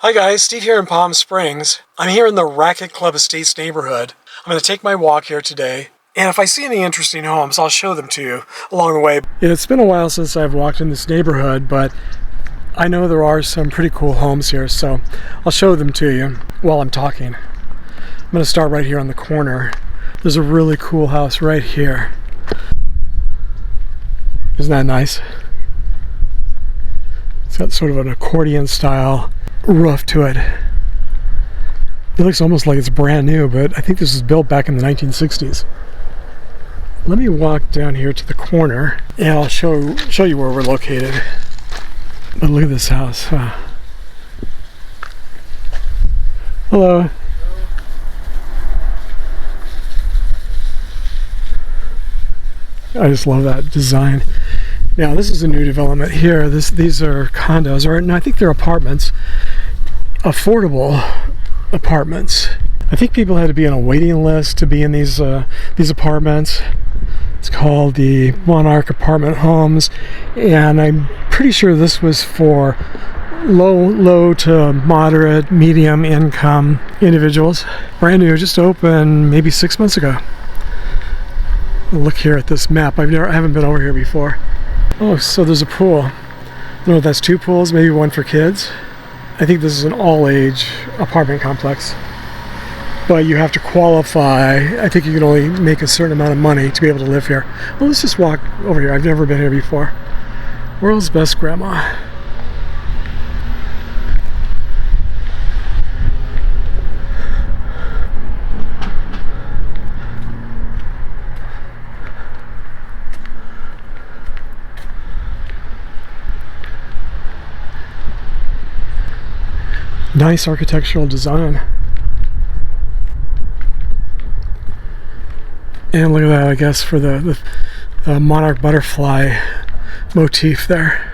Hi guys, Steve here in Palm Springs. I'm here in the Racquet Club Estates neighborhood. I'm going to take my walk here today, and if I see any interesting homes, I'll show them to you along the way. It's been a while since I've walked in this neighborhood, but I know there are some pretty cool homes here, so I'll show them to you while I'm talking. I'm going to start right here on the corner. There's a really cool house right here. Isn't that nice? It's got sort of an accordion style roof to it. It looks almost like it's brand new, but I think this was built back in the 1960s. Let me walk down here to the corner and I'll show you where we're located. But look at this house. Hello. I just love that design. Now this is a new development here. These are condos, or no, I think they're apartments. Affordable apartments. I think people had to be on a waiting list to be in these apartments. It's called the Monarch Apartment homes, and I'm pretty sure this was for low to moderate, medium income individuals. Brand new, just opened maybe 6 months ago. Look here at this map. I haven't been over here before. Oh, so there's a pool. I don't know if that's two pools, maybe one for kids. I think this is an all-age apartment complex. But you have to qualify. I think you can only make a certain amount of money to be able to live here. Well, let's just walk over here. I've never been here before. World's best grandma. Nice architectural design. And look at that, I guess, for the monarch butterfly motif there.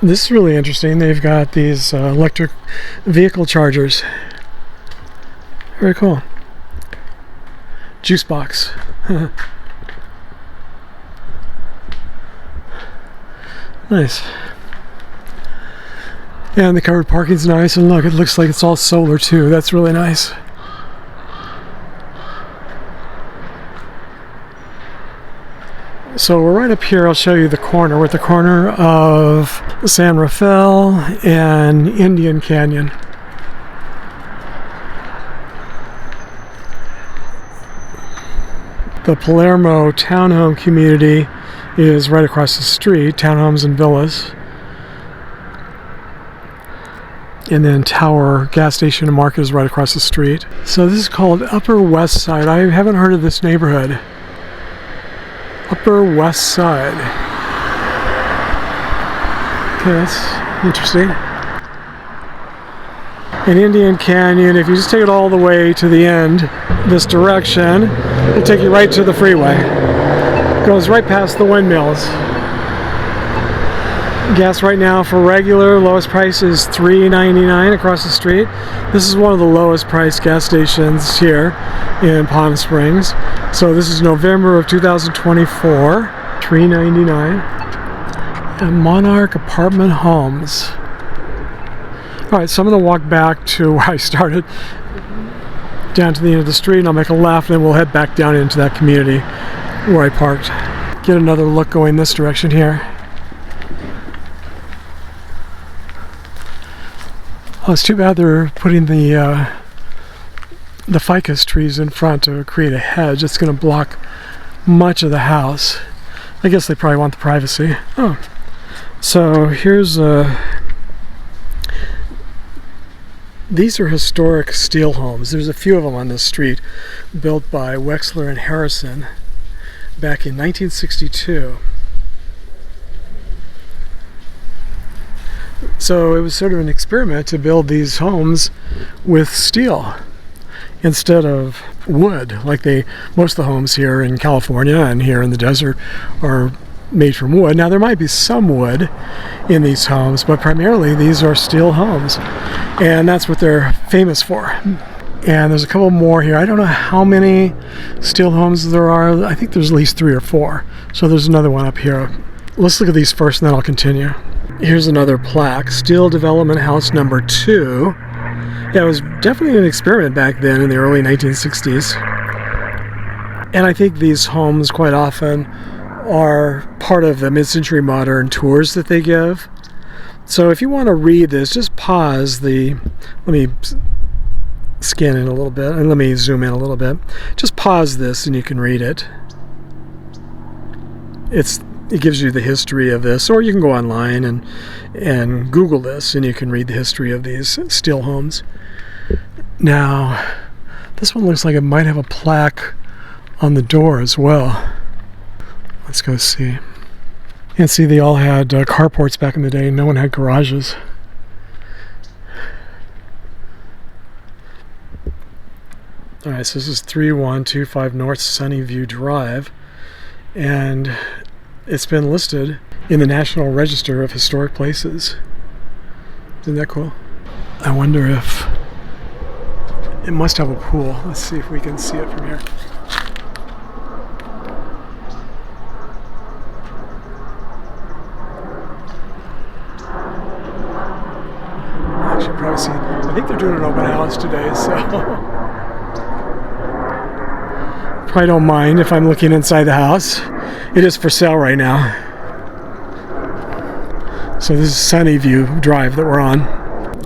This is really interesting. They've got these electric vehicle chargers. Very cool. Juice box. Nice. And the covered parking's nice, and look, it looks like it's all solar too. That's really nice. So we're right up here. I'll show you the corner. We're at the corner of San Rafael and Indian Canyon. The Palermo townhome community is right across the street, townhomes and villas. And then Tower gas station and market is right across the street. So this is called Upper West Side. I haven't heard of this neighborhood. Upper West Side. Okay, that's interesting. In Indian Canyon, if you just take it all the way to the end, this direction, it'll take you right to the freeway. It goes right past the windmills. Gas right now for regular, lowest price is $3.99 across the street. This is one of the lowest priced gas stations here in Palm Springs. So this is November of 2024, $3.99. And Monarch Apartment Homes. Alright, so I'm going to walk back to where I started, down to the end of the street, and I'll make a left, and then we'll head back down into that community where I parked. Get another look going this direction here. Oh, it's too bad they're putting the ficus trees in front to create a hedge. It's going to block much of the house. I guess they probably want the privacy. Oh, so here's these are historic steel homes. There's a few of them on this street, built by Wexler and Harrison back in 1962. So it was sort of an experiment to build these homes with steel instead of wood, like most of the homes here in California and here in the desert are made from wood. Now there might be some wood in these homes, but primarily these are steel homes, and that's what they're famous for. And there's a couple more here. I don't know how many steel homes there are. I think there's at least 3 or 4. So there's another one up here. Let's look at these first and then I'll continue. Here's another plaque, Steel Development House number 2. Yeah, it was definitely an experiment back then in the early 1960s. And I think these homes quite often are part of the mid-century modern tours that they give. So if you want to read this, just pause let me scan in a little bit, and let me zoom in a little bit. Just pause this and you can read it. It gives you the history of this, or you can go online and Google this and you can read the history of these steel homes. Now, this one looks like it might have a plaque on the door as well. Let's go see. And see, they all had carports back in the day. No one had garages. Alright, so this is 3125 North Sunnyview Drive, and it's been listed in the National Register of Historic Places. Isn't that cool? I wonder if it must have a pool. Let's see if we can see it from here. Actually, probably see. I think they're doing an open house today, so probably don't mind if I'm looking inside the house. It is for sale right now. So this is Sunnyview Drive that we're on.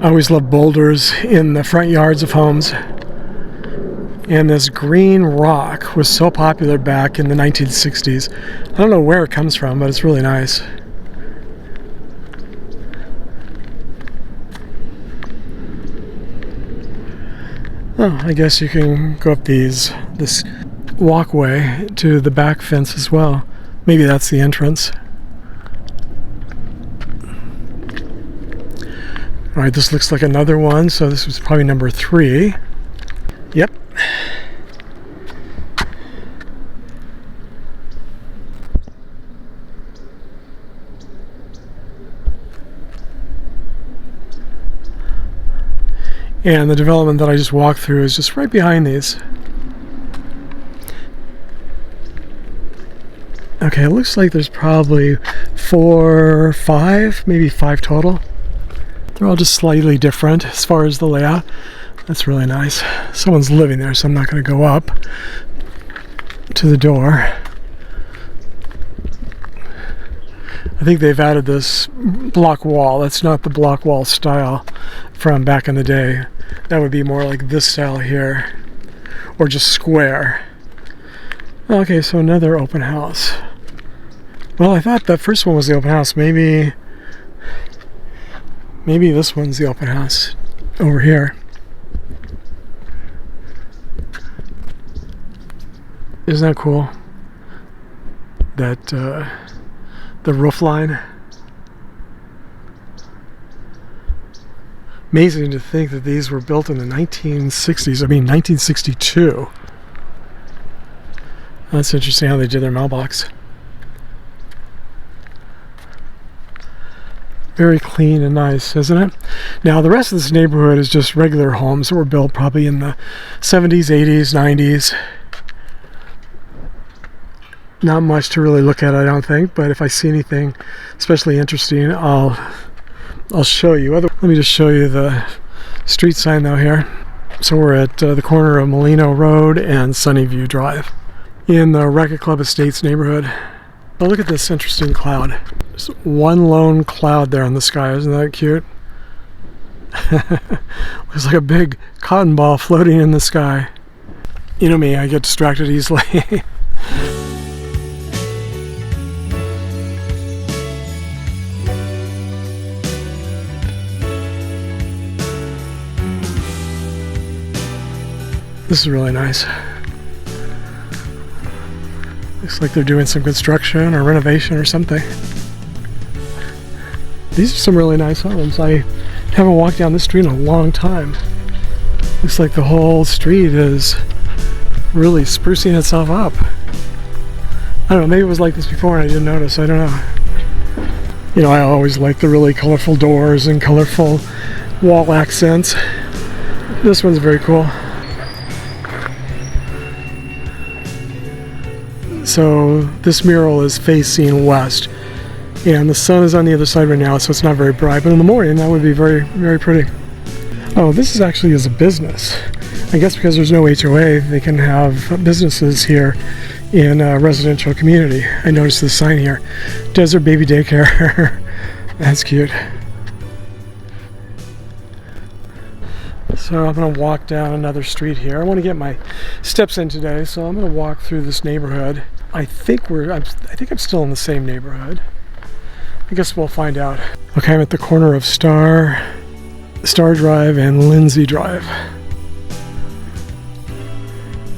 I always love boulders in the front yards of homes. And this green rock was so popular back in the 1960s. I don't know where it comes from, but it's really nice. Oh, I guess you can go up this walkway to the back fence as well. Maybe that's the entrance. Alright, this looks like another one, so this was probably number 3. Yep. And the development that I just walked through is just right behind these. Okay, it looks like there's probably 4 or 5, maybe 5 total. They're all just slightly different as far as the layout. That's really nice. Someone's living there, so I'm not going to go up to the door. I think they've added this block wall. That's not the block wall style from back in the day. That would be more like this style here, or just square. Okay, so another open house. Well, I thought that first one was the open house. Maybe this one's the open house over here. Isn't that cool? That the roof line. Amazing to think that these were built in the 1960s. I mean, 1962. That's interesting how they did their mailbox. Very clean and nice, isn't it? Now, the rest of this neighborhood is just regular homes that were built probably in the 70s, 80s, 90s. Not much to really look at, I don't think, but if I see anything especially interesting, I'll show you. Let me just show you the street sign though here. So we're at the corner of Molino Road and Sunnyview Drive in the Racquet Club Estates neighborhood. Oh, look at this interesting cloud. There's one lone cloud there in the sky. Isn't that cute? Looks like a big cotton ball floating in the sky. You know me, I get distracted easily. This is really nice. Looks like they're doing some construction or renovation or something. These are some really nice homes. I haven't walked down this street in a long time. Looks like the whole street is really sprucing itself up. I don't know, maybe it was like this before and I didn't notice. I don't know. You know, I always like the really colorful doors and colorful wall accents. This one's very cool. So this mural is facing west, and the sun is on the other side right now, so it's not very bright, but in the morning that would be very, very pretty. Oh, this is actually a business. I guess because there's no HOA, they can have businesses here in a residential community. I noticed the sign here, Desert Baby Daycare. That's cute. So I'm going to walk down another street here. I want to get my steps in today, so I'm going to walk through this neighborhood. I think I'm still in the same neighborhood. I guess we'll find out. Okay, I'm at the corner of Star Drive and Lindsay Drive.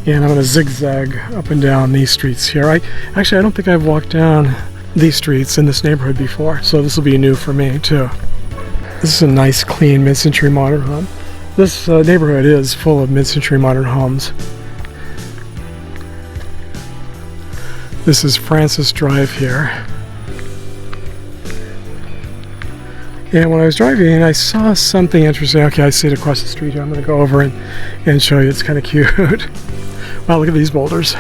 And I'm going to zigzag up and down these streets here. I don't think I've walked down these streets in this neighborhood before, so this will be new for me too. This is a nice, clean, mid-century modern home. This neighborhood is full of mid-century modern homes. This is Francis Drive here. And when I was driving, I saw something interesting. Okay, I see it across the street here. I'm going to go over and show you. It's kind of cute. Wow, look at these boulders.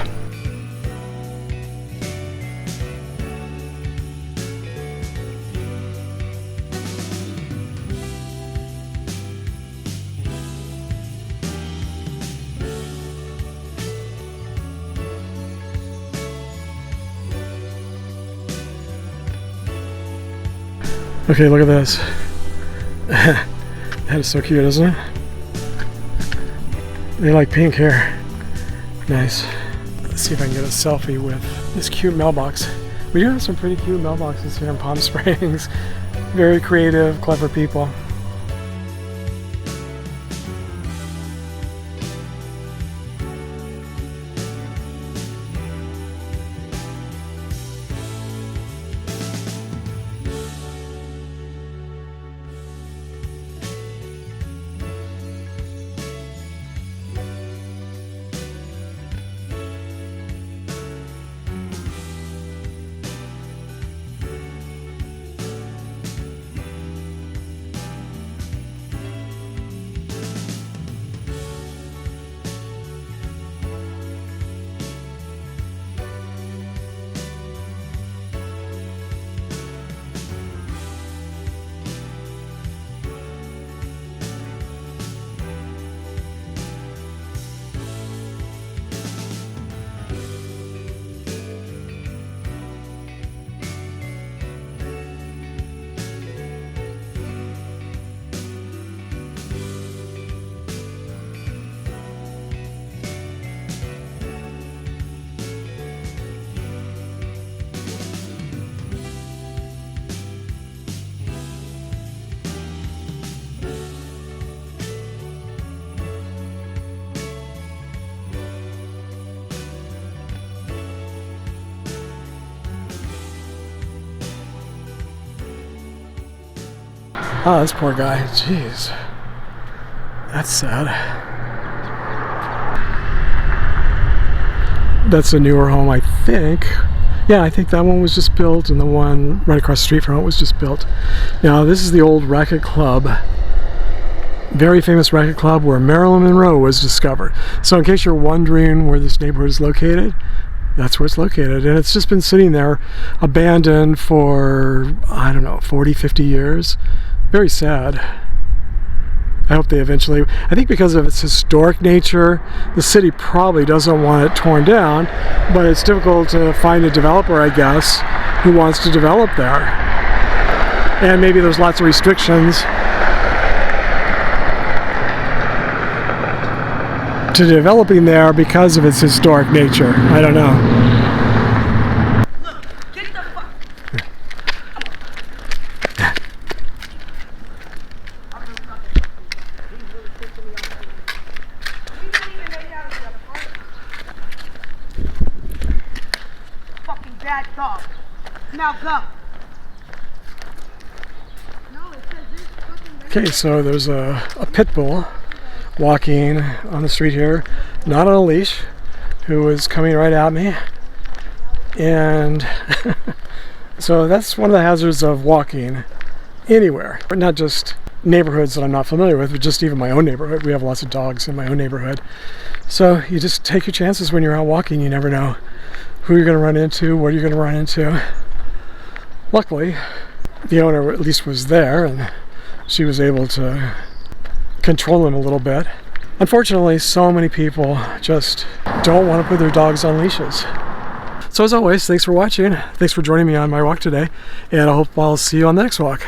Okay, look at this. That is so cute, isn't it? They like pink here. Nice. Let's see if I can get a selfie with this cute mailbox. We do have some pretty cute mailboxes here in Palm Springs. Very creative, clever people. Oh, this poor guy. Jeez. That's sad. That's a newer home, I think. Yeah, I think that one was just built, and the one right across the street from it was just built. Now, this is the old Racquet Club. Very famous Racquet Club where Marilyn Monroe was discovered. So in case you're wondering where this neighborhood is located, that's where it's located. And it's just been sitting there abandoned for, I don't know, 40, 50 years. Very sad. I hope they eventually, I think because of its historic nature, the city probably doesn't want it torn down, but it's difficult to find a developer, I guess, who wants to develop there. And maybe there's lots of restrictions to developing there because of its historic nature. I don't know. Now go. Okay, so there's a pit bull walking on the street here, not on a leash, who is coming right at me. And so that's one of the hazards of walking anywhere, but not just neighborhoods that I'm not familiar with, but just even my own neighborhood. We have lots of dogs in my own neighborhood. So you just take your chances when you're out walking. You never know who you're going to run into, what you're going to run into. Luckily, the owner at least was there and she was able to control him a little bit. Unfortunately, so many people just don't want to put their dogs on leashes. So as always, thanks for watching. Thanks for joining me on my walk today, and I hope I'll see you on the next walk.